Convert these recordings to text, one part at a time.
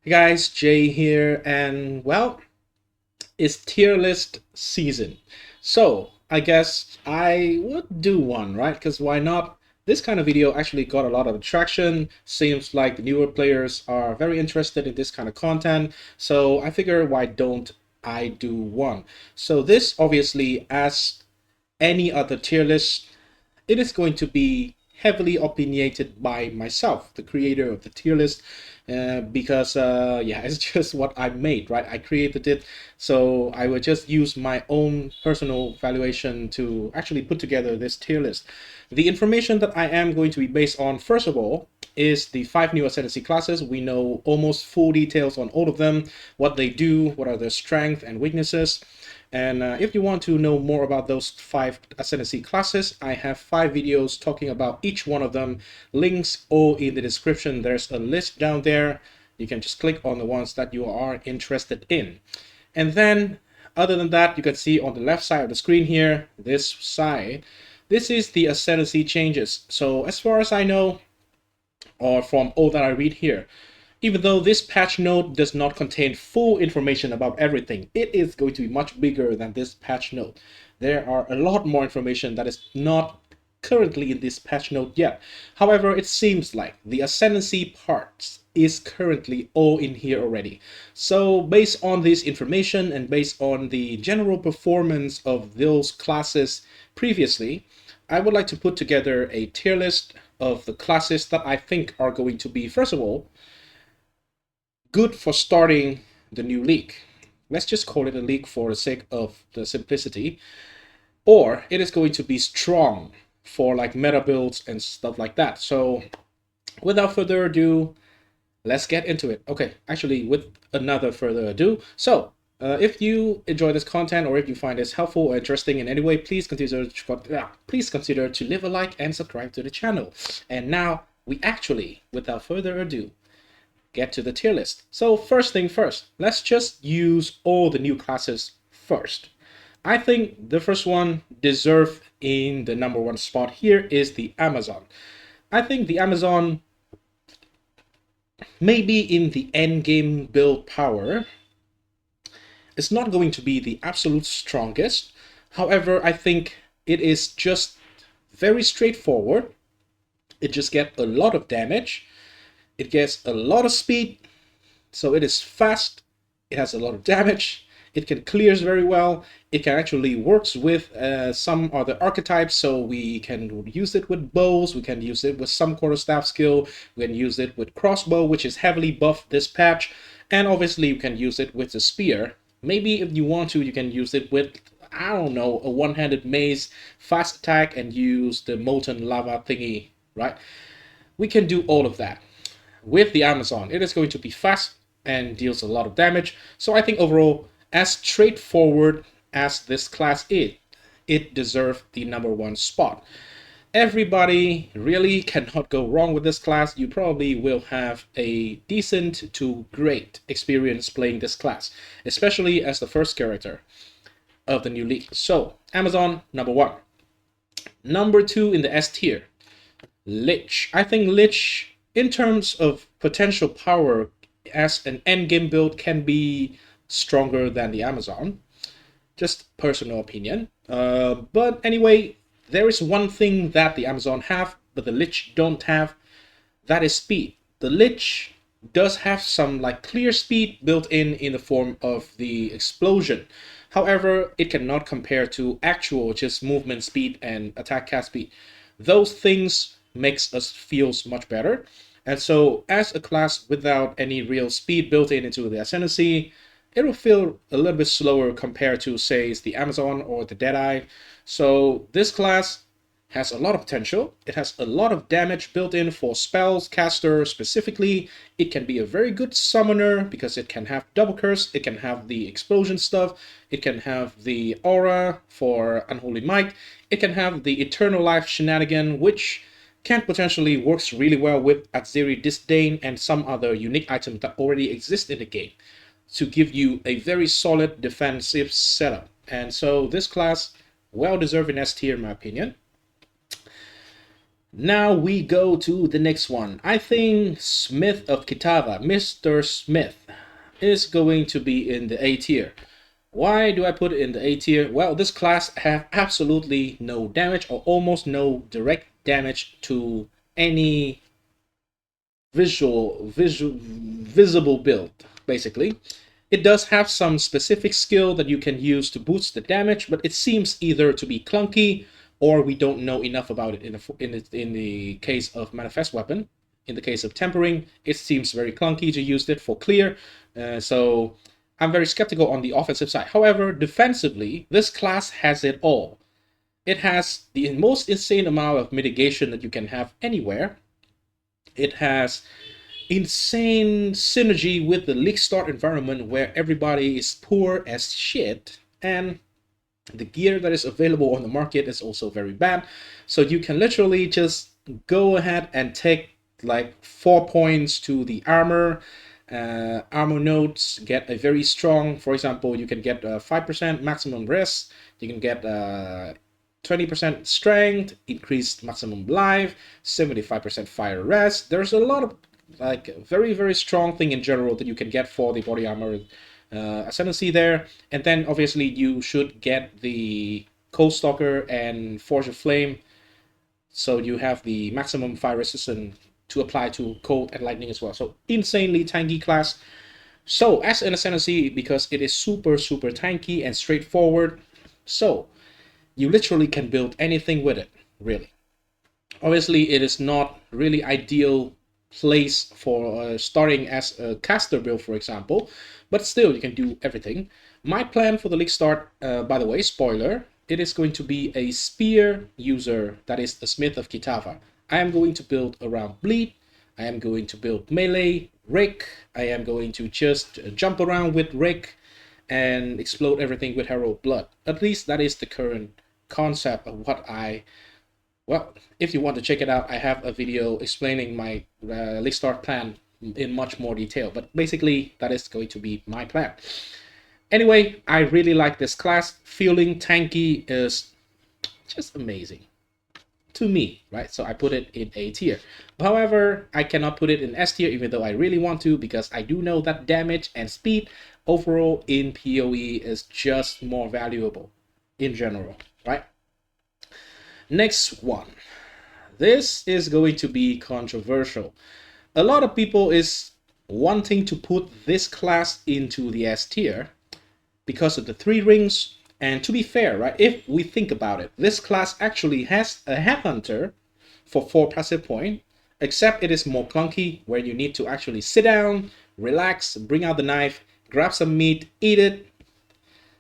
Hey guys, Jay here, and well, it's tier list season. So I guess I would do one, right? Because why not? This kind of video actually got a lot of traction. Seems like the newer players are very interested in this kind of content. So I figure why don't I do one? So this obviously, as any other tier list, it is going to be heavily opinionated by myself, the creator of the tier list, because yeah, it's just what I made, right? I created it, so I will just use my own personal valuation to actually put together this tier list. The information that I am going to be based on, first of all, is the 5 new Ascendancy classes. We know almost full details on all of them, what they do, what are their strengths and weaknesses. And if you want to know more about those 5 Ascendancy classes, I have 5 videos talking about each one of them. Links all in the description. There's a list down there. You can just click on the ones that you are interested in. And then, other than that, you can see on the left side of the screen here, this side, this is the Ascendancy changes. So as far as I know, or from all that I read here, even though this patch note does not contain full information about everything, it is going to be much bigger than this patch note. There are a lot more information that is not currently in this patch note yet. However, it seems like the Ascendancy parts is currently all in here already. So based on this information and based on the general performance of those classes previously, I would like to put together a tier list of the classes that I think are going to be, first of all, good for starting the new league. Let's just call it a league for the sake of the simplicity. Or it is going to be strong for like meta builds and stuff like that. So without further ado, let's get into it. Okay, actually, with another further ado. So if you enjoy this content or if you find this helpful or interesting in any way, please consider to leave a like and subscribe to the channel. And now we actually, without further ado, get to the tier list. So first thing first, let's just use all the new classes first. I think the first one deserved in the #1 spot here is the Amazon. I think the Amazon, maybe in the end game build power, is not going to be the absolute strongest. However, I think it is just very straightforward. It just gets a lot of damage. It gets a lot of speed, so it is fast. It has a lot of damage. It can clears very well. It can actually works with some other archetypes, so we can use it with bows. We can use it with some quarterstaff skill. We can use it with crossbow, which is heavily buffed this patch, and obviously you can use it with the spear. Maybe if you want to, you can use it with, I don't know, a one-handed mace, fast attack, and use the molten lava thingy, right? We can do all of that. With the Amazon, it is going to be fast and deals a lot of damage. So I think overall, as straightforward as this class is, it deserves the #1 spot. Everybody really cannot go wrong with this class. You probably will have a decent to great experience playing this class, especially as the first character of the new league. So Amazon, #1. #2 in the S tier, Lich. I think Lich, in terms of potential power as an endgame build, can be stronger than the Amazon. Just personal opinion. But anyway, there is one thing that the Amazon have, but the Lich don't have. That is speed. The Lich does have some like clear speed built in the form of the explosion. However, it cannot compare to actual just movement speed and attack cast speed. Those things makes us feels much better. And so as a class without any real speed built into the Ascendancy, it will feel a little bit slower compared to, say, the Amazon or the Deadeye. So this class has a lot of potential. It has a lot of damage built in for spells, caster specifically. It can be a very good summoner because it can have double curse. It can have the explosion stuff. It can have the aura for Unholy Might. It can have the Eternal Life shenanigan, which can potentially works really well with Azeri Disdain and some other unique items that already exist in the game to give you a very solid defensive setup. And so this class, well deserved in S tier in my opinion. Now we go to the next one. I think Smith of Kitava, Mr. Smith, is going to be in the A tier. Why do I put it in the A tier? Well, this class have absolutely no damage or almost no direct damage to any visible build, basically. It does have some specific skill that you can use to boost the damage, but it seems either to be clunky or we don't know enough about it in the case of Manifest Weapon. In the case of Tempering, it seems very clunky to use it for clear, so I'm very skeptical on the offensive side. However, defensively, this class has it all. It has the most insane amount of mitigation that you can have anywhere. It has insane synergy with the league start environment where everybody is poor as shit, and the gear that is available on the market is also very bad. So you can literally just go ahead and take like 4 points to the armor nodes, get a very strong, for example, you can get 5% maximum rest, you can get 20% strength, increased maximum life, 75% fire rest. There's a lot of like very strong thing in general that you can get for the body armor Ascendancy there. And then obviously you should get the Cold Stalker and Forge of Flame, so you have the maximum fire resistance to apply to cold and lightning as well. So insanely tanky class. So as an Ascendancy, because it is super tanky and straightforward, so you literally can build anything with it, really. Obviously, it is not really ideal place for starting as a caster build, for example, but still you can do everything. My plan for the league start, by the way, spoiler, it is going to be a spear user that is the Smith of Kitava. I am going to build around bleed, I am going to build melee, Rick, I am going to just jump around with Rick and explode everything with Herald Blood. At least that is the current concept of what well, if you want to check it out, I have a video explaining my league start plan in much more detail, but basically that is going to be my plan. Anyway, I really like this class. Feeling tanky is just amazing to me, right? So I put it in A tier. However, I cannot put it in S tier even though I really want to, because I do know that damage and speed overall in PoE is just more valuable in general, right? Next one. This is going to be controversial. A lot of people is wanting to put this class into the S tier because of the 3 rings. And to be fair, right, if we think about it, this class actually has a headhunter for 4 passive point, except it is more clunky, where you need to actually sit down, relax, bring out the knife, grab some meat, eat it.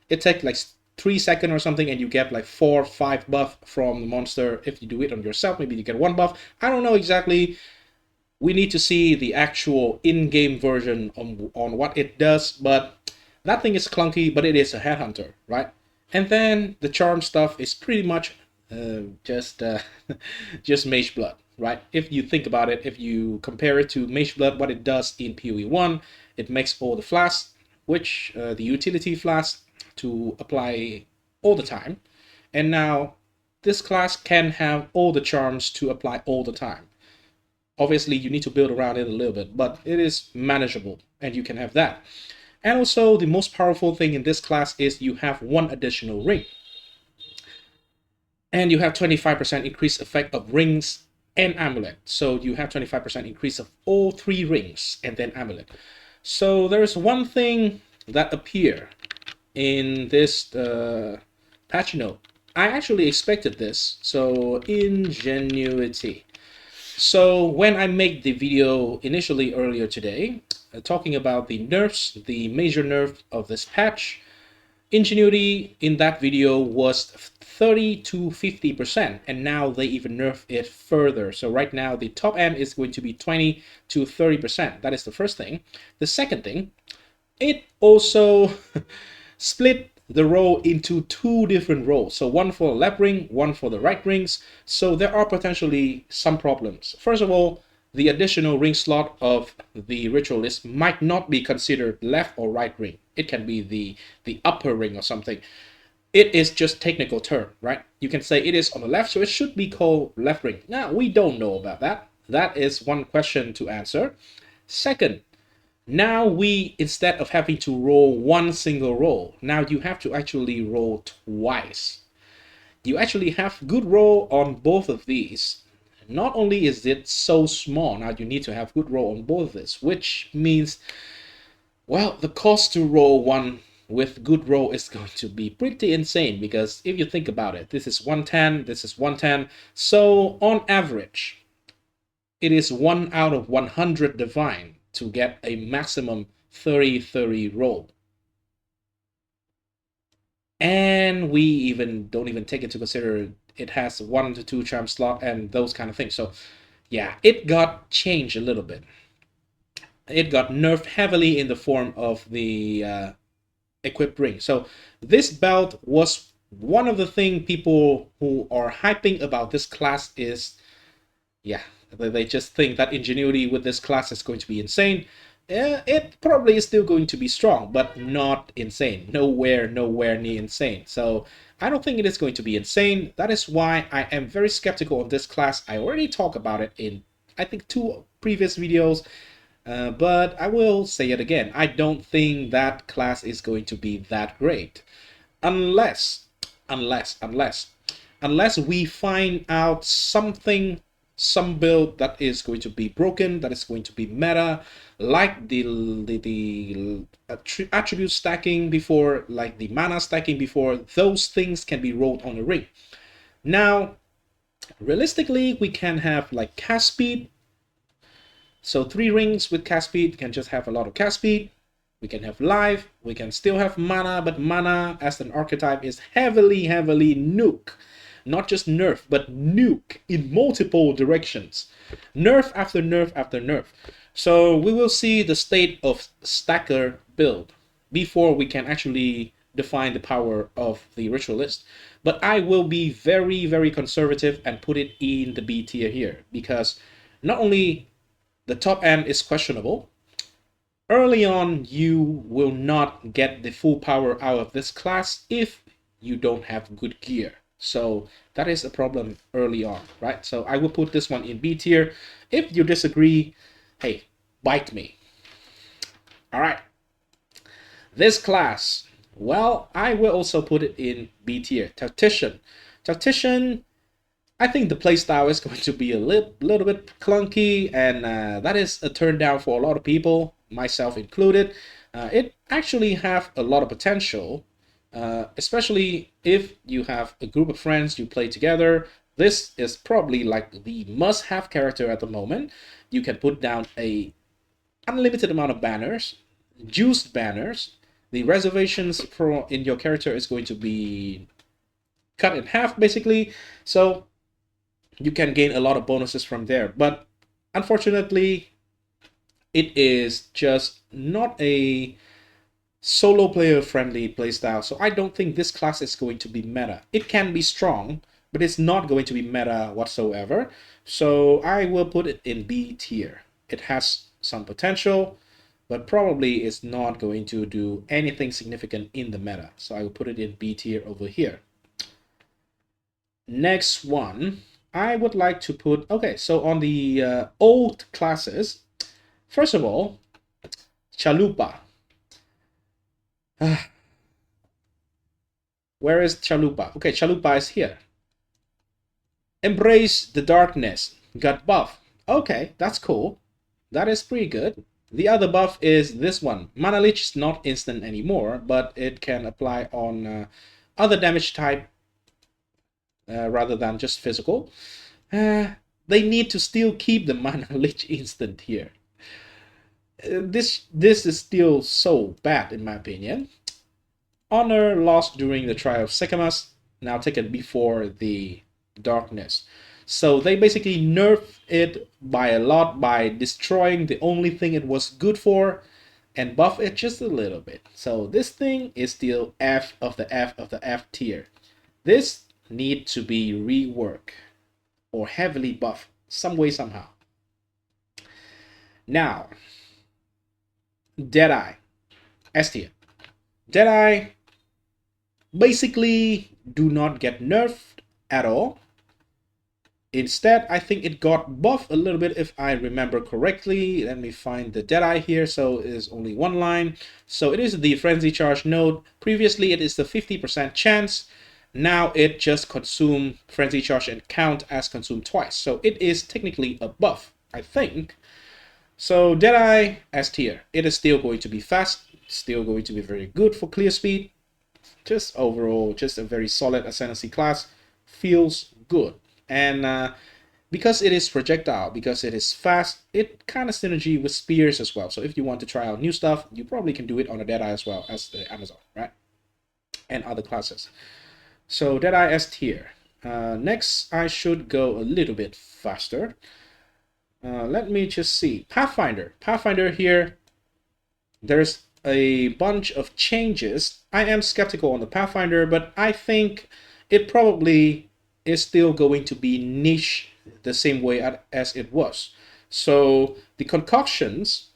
It takes like 3 seconds or something, and you get like 4 or 5 buff from the monster. If you do it on yourself, maybe you get 1 buff. I don't know exactly. We need to see the actual in-game version on what it does, but that thing is clunky, but it is a headhunter, right? And then the charm stuff is pretty much just Mage Blood, right? If you think about it, if you compare it to Mage Blood, what it does in PoE 1, it makes all the flasks, which the utility flasks, to apply all the time. And now this class can have all the charms to apply all the time. Obviously, you need to build around it a little bit, but it is manageable, and you can have that. And also, the most powerful thing in this class is you have 1 additional ring. And you have 25% increased effect of rings and amulet. So you have 25% increase of all 3 rings and then amulet. So there's one thing that appear in this patch note. I actually expected this. So ingenuity. So when I made the video initially earlier today, talking about the nerfs, the major nerf of this patch, ingenuity in that video was 30 to 50%, and now they even nerf it further. So right now the top end is going to be 20 to 30%. That is the first thing. The second thing, it also split the role into 2 different roles. So 1 for the left ring, 1 for the right rings. So there are potentially some problems. First of all, the additional ring slot of the Ritualist might not be considered left or right ring. It can be the upper ring or something. it is just technical term, right? You can say it is on the left, so it should be called left ring. Now, we don't know about that. That is one question to answer. Second, now we, instead of having to roll one single roll, now you have to actually roll twice. You actually have good roll on both of these. Not only is it so small, now you need to have good roll on both of this, which means, well, the cost to roll one with good roll is going to be pretty insane, because if you think about it, this is 110, this is 110. So on average, it is 1 out of 100 divine to get a maximum 30-30 roll. And we even don't even take into consider it has 1 to 2 charm slot and those kind of things. So yeah, it got changed a little bit. It got nerfed heavily in the form of the equipped ring. So this belt was one of the things people who are hyping about this class is, yeah, they just think that ingenuity with this class is going to be insane. It probably is still going to be strong, but not insane. Nowhere near insane. So I don't think it is going to be insane. That is why I am very skeptical of this class. I already talked about it in, I think, 2 previous videos. But I will say it again. I don't think that class is going to be that great. Unless we find out something, some build that is going to be broken, that is going to be meta, like the attribute stacking before, like the mana stacking before. Those things can be rolled on a ring. Now, realistically, we can have like cast speed. So 3 rings with cast speed can just have a lot of cast speed. We can have life, we can still have mana, but mana as an archetype is heavily nuke. Not just nerf, but nuke in multiple directions. Nerf after nerf after nerf. So we will see the state of stacker build before we can actually define the power of the Ritualist. But I will be very conservative and put it in the B tier here, because not only the top end is questionable, early on you will not get the full power out of this class if you don't have good gear. So that is a problem early on, right? So I will put this one in B tier. If you disagree, hey, bite me. All right. This class, well, I will also put it in B tier. Tactician. Tactician, I think the playstyle is going to be a little bit clunky, and that is a turn down for a lot of people, myself included. It actually have a lot of potential, especially if you have a group of friends you play together. This is probably like the must-have character at the moment. You can put down a unlimited amount of banners, juiced banners. The reservations for in your character is going to be cut in half, basically. So you can gain a lot of bonuses from there. But unfortunately, it is just not a solo player friendly playstyle. So I don't think this class is going to be meta. It can be strong, but it's not going to be meta whatsoever. So I will put it in B tier. It has some potential, but probably is not going to do anything significant in the meta. So I will put it in B tier over here. Next one, I would like to put, okay, so on the old classes, first of all, Chalupa. Where is Chalupa? Okay, Chalupa is here. Embrace the darkness. Got buff. Okay, that's cool. That is pretty good. The other buff is this one. Mana Leech is not instant anymore, but it can apply on other damage type rather than just physical. They need to still keep the Mana Lich instant here. This is still so bad in my opinion. Honor lost during the trial of Sycamus, now taken before the darkness. So they basically nerfed it by a lot by destroying the only thing it was good for and buff it just a little bit. So this thing is still F of the F of the F tier. This need to be reworked or heavily buffed some way somehow. Now, Deadeye, S tier. Deadeye, basically do not get nerfed at all. Instead, I think it got buffed a little bit if I remember correctly. Let me find the Deadeye here. So it is only one line. So it is the Frenzy Charge node. Previously, it is the 50% chance. Now it just consume Frenzy Charge and count as consumed twice. So it is technically a buff, I think. So Deadeye S tier. It is still going to be fast. Still going to be very good for clear speed. Just overall, just a very solid Ascendancy class. Feels good. And because it is projectile, because it is fast, it kind of synergy with spears as well. So if you want to try out new stuff, you probably can do it on a Deadeye as well as the Amazon, right? And other classes. So Deadeye S tier. Next, I should go a little bit faster. Let me just see. Pathfinder. Pathfinder here, there's a bunch of changes. I am skeptical on the Pathfinder, but I think it probably is still going to be niche the same way as it was. So the concoctions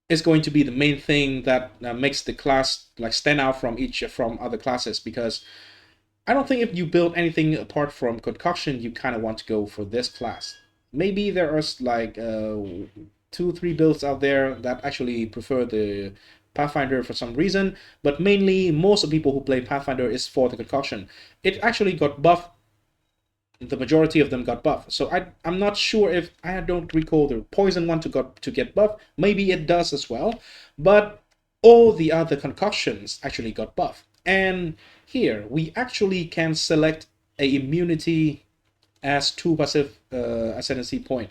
is going to be the main thing that makes the class like stand out from other classes, because I don't think if you build anything apart from concoction, you kind of want to go for this class. Maybe there are like 2-3 builds out there that actually prefer the Pathfinder for some reason, but mainly most of the people who play Pathfinder is for the concoction. It actually got buffed. The majority of them got buffed. So I'm not sure if I don't recall the poison one to get buffed. Maybe it does as well, but all the other concoctions actually got buffed. And here we actually can select a immunity as 2 passive ascendancy point,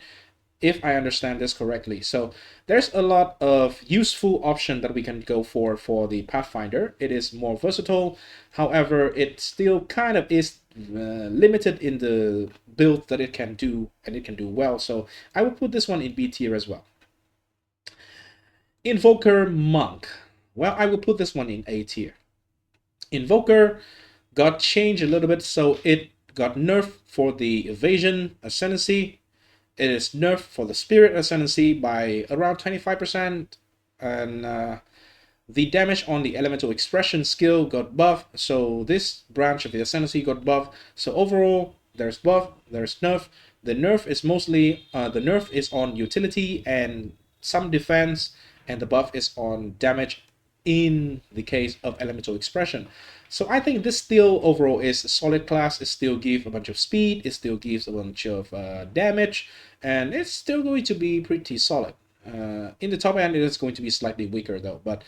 if I understand this correctly. So there's a lot of useful option that we can go for the Pathfinder. It is more versatile. However, it still kind of is limited in the build that it can do, and it can do well. So I will put this one in B tier as well. Invoker Monk. Well, I will put this one in A tier. Invoker got changed a little bit, so it got nerfed for the evasion ascendancy. It is nerfed for the spirit ascendancy by around 25%, and the damage on the elemental expression skill got buffed, so this branch of the ascendancy got buffed. So overall, there's buff, there's nerf. The nerf is mostly the nerf is on utility and some defense, and the buff is on damage in the case of elemental expression. So I think this still overall is a solid class. It still gives a bunch of speed, it still gives a bunch of damage, and it's still going to be pretty solid. In the top end, it is going to be slightly weaker though, but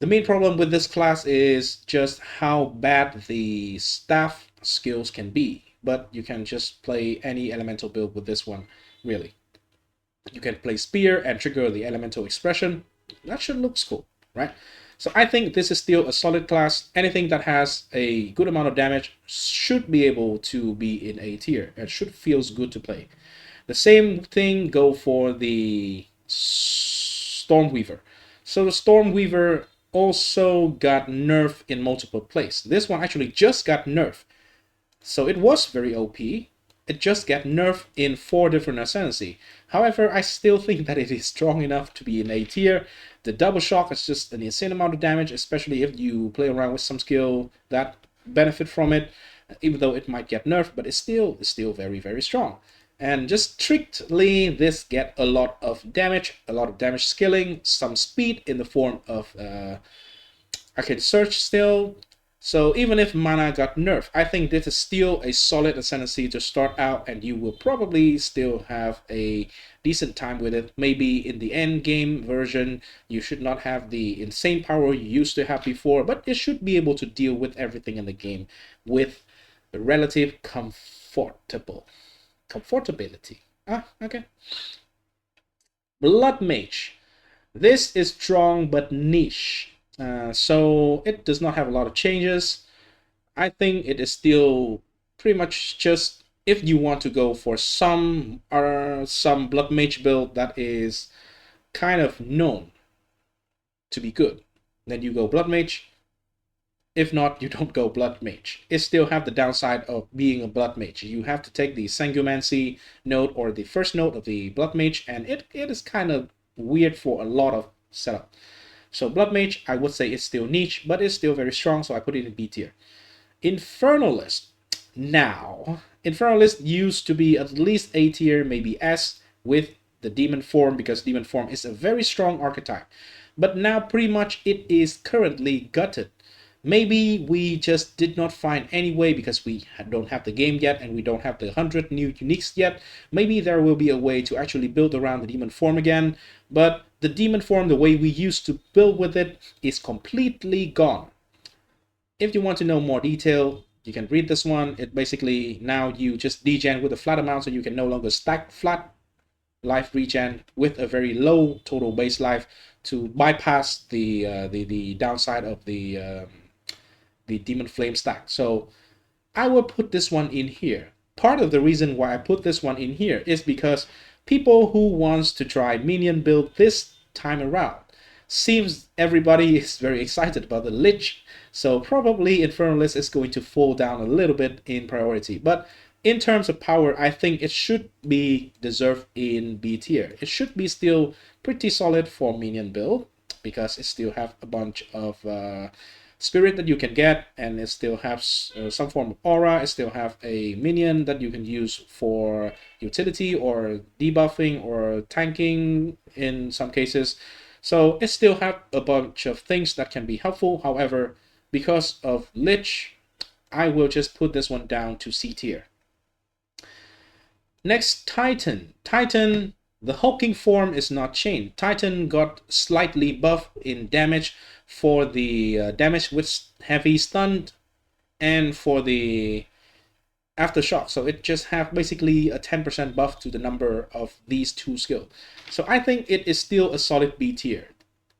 the main problem with this class is just how bad the staff skills can be. But you can just play any elemental build with this one, really. You can play spear and trigger the elemental expression. That should look cool, right? So I think this is still a solid class. Anything that has a good amount of damage should be able to be in A tier. It should feels good to play. The same thing go for the Stormweaver. So the Stormweaver also got nerfed in multiple places. This one actually just got nerfed. So it was very OP. It just got nerfed in 4 different ascendancy. However, I still think that it is strong enough to be in A tier. The double shock is just an insane amount of damage, especially if you play around with some skill that benefit from it, even though it might get nerfed, but it's still very, very strong. And just strictly, this get a lot of damage skilling, some speed in the form of Arcade Search still. So even if mana got nerfed, I think this is still a solid ascendancy to start out, and you will probably still have a decent time with it. Maybe in the end game version, you should not have the insane power you used to have before, but it should be able to deal with everything in the game with relative comfortability. Okay. Bloodmage. This is strong but niche. So it does not have a lot of changes. I think it is still pretty much just if you want to go for some Bloodmage build that is kind of known to be good, then you go Bloodmage. If not, you don't go Bloodmage. It still have the downside of being a Bloodmage. You have to take the Sanguimancy node or the first node of the Bloodmage, and it is kind of weird for a lot of setup. So Blood Mage, I would say it's still niche, but it's still very strong, so I put it in B tier. Infernalist. Now, Infernalist used to be at least A tier, maybe S, with the demon form, because demon form is a very strong archetype. But now pretty much it is currently gutted. Maybe we just did not find any way because we don't have the game yet and we don't have the 100 new uniques yet. Maybe there will be a way to actually build around the demon form again. But the demon form, the way we used to build with it, is completely gone. If you want to know more detail, you can read this one. It basically, now you just degen with a flat amount, so you can no longer stack flat life regen with a very low total base life to bypass the downside of the demon flame stack. So I will put this one in here. Part of the reason why I put this one in here is because people who wants to try minion build this time around, seems everybody is very excited about the Lich, so probably Infernalist is going to fall down a little bit in priority. But in terms of power, I think it should be deserved in B tier. It should be still pretty solid for minion build, because it still have a bunch of spirit that you can get, and it still has some form of aura. It still have a minion that you can use for utility or debuffing or tanking in some cases. So it still have a bunch of things that can be helpful. However, because of Lich, I will just put this one down to C tier. Next, Titan. Titan, the hulking form is not changed. Titan got slightly buffed in damage for the damage with heavy stunned and for the aftershock. So it just have basically a 10% buff to the number of these two skills. So I think it is still a solid B tier.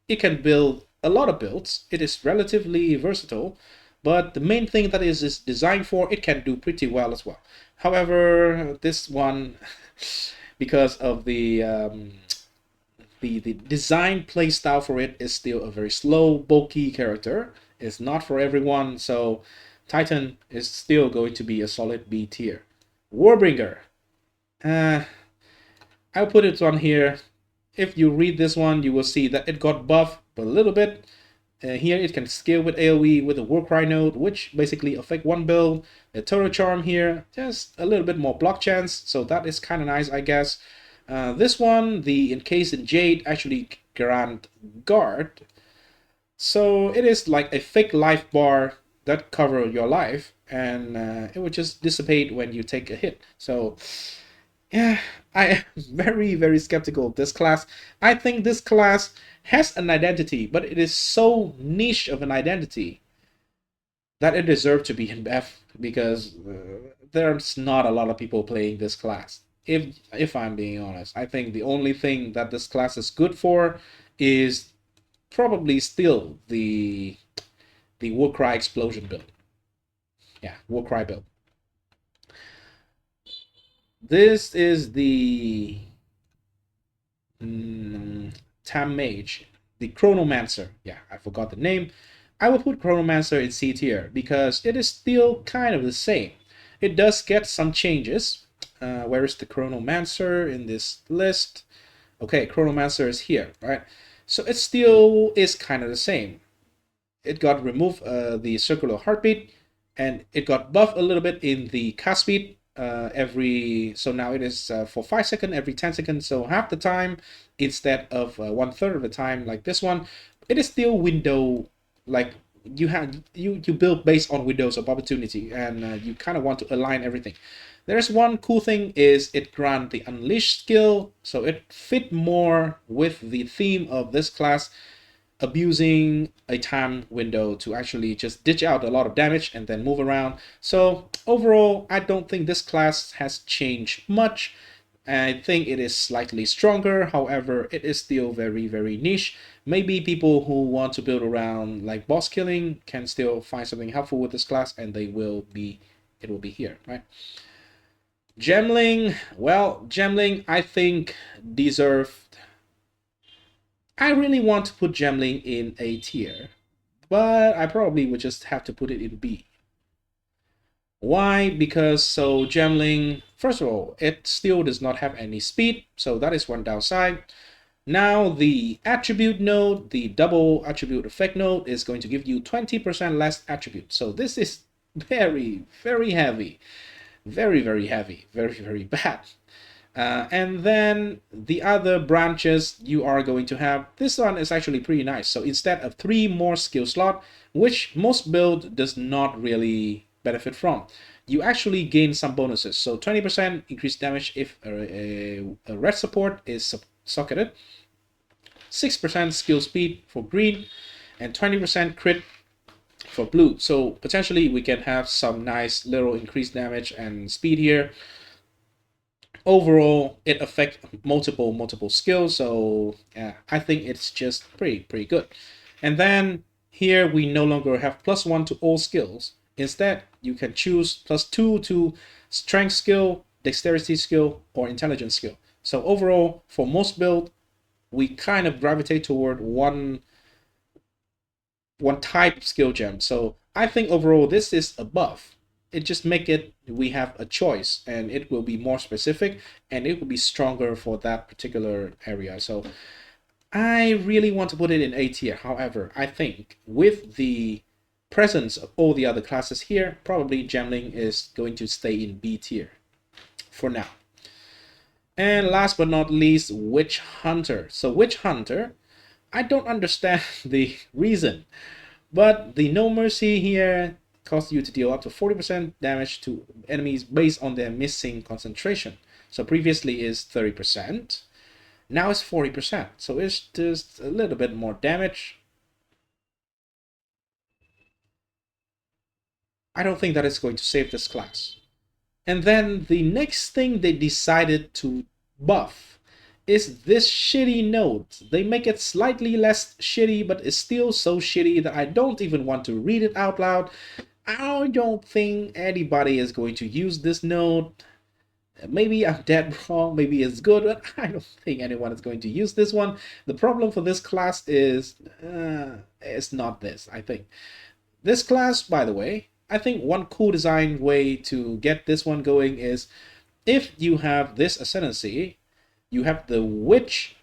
It can build a lot of builds. It is relatively versatile, but the main thing that is designed for, it can do pretty well as well. However, this one, because of the design playstyle for it, is still a very slow, bulky character. It's not for everyone, so Titan is still going to be a solid B tier. Warbringer. I'll put it on here. If you read this one, you will see that it got buffed a little bit. Here it can scale with AoE with a Warcry node, which basically affect one build. The Turtle Charm here, just a little bit more block chance, so that is kind of nice, I guess. This one, the Encased in Jade, actually grant guard. So it is like a fake life bar that cover your life, and it would just dissipate when you take a hit. So yeah, I am very, very skeptical of this class. I think this class has an identity, but it is so niche of an identity that it deserves to be in F, because there's not a lot of people playing this class. If I'm being honest, I think the only thing that this class is good for is probably still the Warcry explosion build. Yeah, Warcry build. This is the Tam Mage, the Chronomancer. Yeah, I forgot the name. I will put Chronomancer in C tier because it is still kind of the same. It does get some changes. Where is the Chronomancer in this list? Okay, Chronomancer is here, right? So it still is kind of the same. It got removed the circular heartbeat, and it got buffed a little bit in the cast speed. So now it is for 5 seconds every 10 seconds, so half the time instead of 1/3 of the time like this one. It is still window, like you build based on windows of opportunity, and you kind of want to align everything. There's one cool thing is it grants the Unleash skill, so it fit more with the theme of this class, abusing a time window to actually just ditch out a lot of damage and then move around. So overall, I don't think this class has changed much. I think it is slightly stronger. However, it is still very, very niche. Maybe people who want to build around like boss killing can still find something helpful with this class, and it will be here, right? Gemling, well, Gemling I think deserved. I really want to put Gemling in A tier, but I probably would just have to put it in B. Why? Because so Gemling, first of all, it still does not have any speed, so that is one downside. Now the attribute node, the double attribute effect node, is going to give you 20% less attribute. So this is very, very heavy. Very, very heavy. Very, very bad. And then the other branches you are going to have, this one is actually pretty nice. So instead of 3 more skill slot, which most build does not really benefit from, you actually gain some bonuses. So 20% increased damage if a red support is socketed, 6% skill speed for green, and 20% crit for blue. So potentially we can have some nice little increased damage and speed here. Overall, it affects multiple skills, so yeah, I think it's just pretty good. And then here we no longer have +1 to all skills. Instead, you can choose +2 to strength skill, dexterity skill, or intelligence skill. So overall, for most build, we kind of gravitate toward one type of skill gem. So I think overall this is above. It just make it, we have a choice, and it will be more specific, and it will be stronger for that particular area. So I really want to put it in A tier. However, I think with the presence of all the other classes here, probably Gemling is going to stay in B tier for now. And last but not least, Witch Hunter. So Witch Hunter, I don't understand the reason, but the No Mercy here causes you to deal up to 40% damage to enemies based on their missing concentration. So previously is 30%, now it's 40%. So it's just a little bit more damage. I don't think that it's going to save this class. And then the next thing they decided to buff is this shitty node. They make it slightly less shitty, but it's still so shitty that I don't even want to read it out loud. I don't think anybody is going to use this node. Maybe I'm dead wrong, maybe it's good, but I don't think anyone is going to use this one. The problem for this class is, it's not this, I think. This class, by the way, I think one cool design way to get this one going is, if you have this Ascendancy, you have the Witch.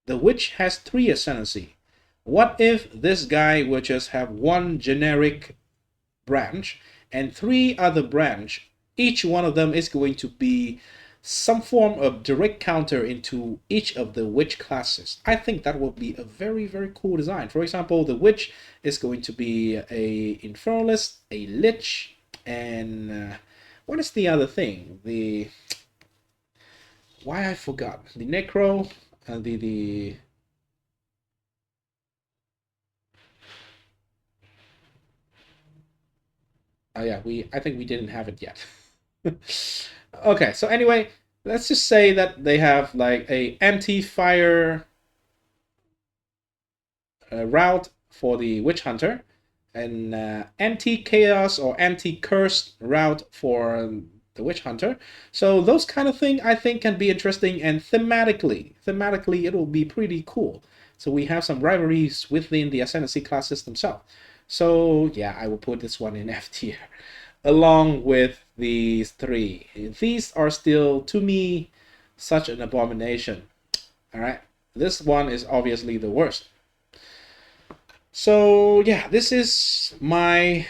The Witch has 3 Ascendancy. What if this guy would just have 1 generic branch and 3 other branch? Each one of them is going to be some form of direct counter into each of the witch classes. I think that will be a very, very cool design. For example, the witch is going to be a Infernalist, a Lich, and what is the other thing? Why I forgot. The Necro, and oh yeah, I think we didn't have it yet. Okay, so anyway, let's just say that they have like a anti-fire route for the Witch Hunter, an anti-chaos or anti-curse route for the Witch Hunter. So those kind of thing I think can be interesting, and thematically it will be pretty cool. So we have some rivalries within the Ascendancy classes themselves. So yeah, I will put this one in F tier along with these 3. These are still, to me, such an abomination. Alright, this one is obviously the worst. So yeah, this is my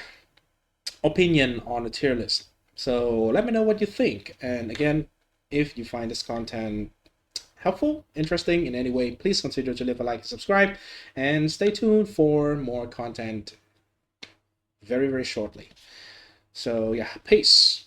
opinion on the tier list. So let me know what you think. And again, if you find this content helpful, interesting in any way, please consider to leave a like and subscribe. And stay tuned for more content very, very shortly. So yeah, peace.